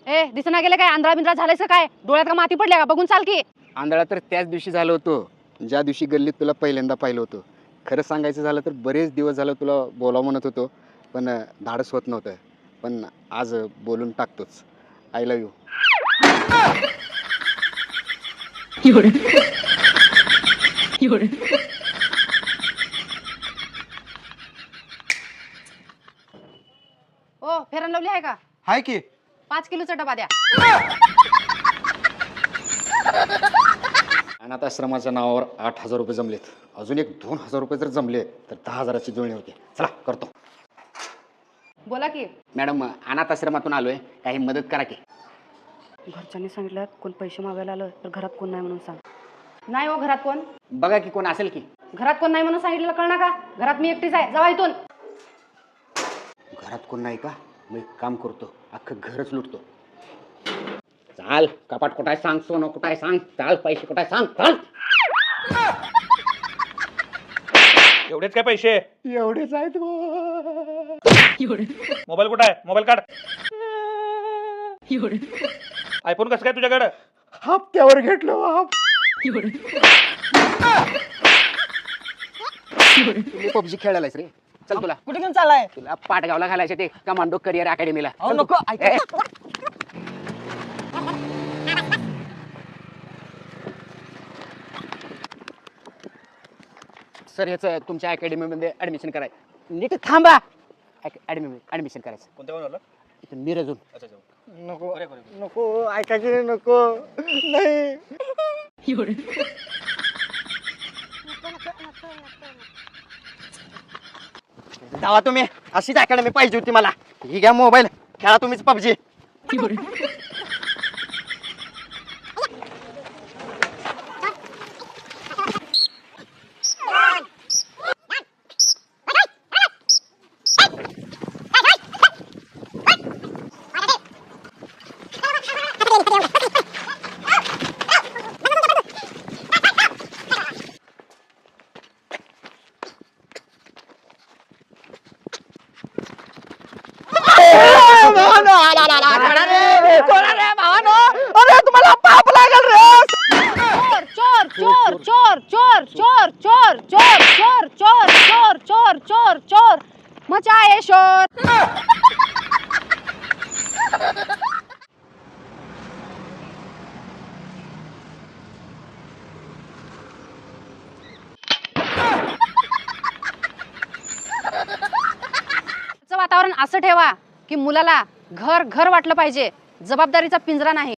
ए दिसना गेले काय? आंधळा बिंद्रा झालायस काय? डोळ्यात का माती पडल्या का? बघून चाल की. आंधळा तर त्याच दिवशी झालं होतं ज्या दिवशी गल्लीत तुला पहिल्यांदा पाहिलं होतं. खरं सांगायचं झालं तर बरेच दिवस झालं तुला बोलावं म्हणत होतो, पण धाडस होत नव्हतं. पण आज बोलून टाकतोच. I love you. ओ फेरन लवली आहे का? हाय की 5 किलोचा डबा द्या. अनाथ आश्रमाच्या नावावर 8,000 रुपये जमलेत. अजून एक 2,000 रुपये जर जमले तर 10,000ची जुळणी होते. चला करतो. बोला की. मॅडम अनाथ आश्रमातून आलोय, काही मदत करा की. घरच्यांनी सांगितलं कोण पैसे मागायला आलं तर घरात कोण नाही म्हणून सांग. नाही हो, घरात कोण? बघा की कोण असेल की. घरात कोण नाही म्हणून सांगितलेलं कळणार का? घरात मी एकटीच आहे, जावा इथून. घरात कोण नाही का? मी एक काम करतो, अख्खं घरच लुटतो. चाल, कपाट कुठं आहे सांग, सोनं कुठं आहे सांग, चाल पैसे कुठं आहे सांग, चाल. एवढेच काय पैसे? एवढेच आहेत. मोबाईल कुठं आहे? मोबाईल काढ. आयफोन कसं काय तुझ्याकडं? हप्त्यावर घेतलो. पबजी खेळायलास रे? चल तुला कुठे घेऊन चाललाय? तुला पाटगावला घालायचे ते कमांडो करिअर अकॅडमीला. अहो नको. सर ह्याचं तुमच्या अकॅडमीमध्ये ऍडमिशन करायचं. नीट थांबा. अकॅडमीमध्ये ऍडमिशन करायचं. कोणत्या कोणाला? इथं मिरजून. नको नको ऐकायचे नको. नाही जावा तुम्ही. अशीच अकॅडमी पाहिजे होती मला. ही घ्या मोबाईल, खेळा तुम्हीच पबजी. तुम्हाला पाप लागल रे. चोर चोर चोर चोर चोर चोर चोर चोर चोर चोर चोर चोर चोर मचाए शोर. वातावरण असं ठेवा की मुलाला घर घर वाटलं पाहिजे, जबाबदारीचा पिंजरा नाही.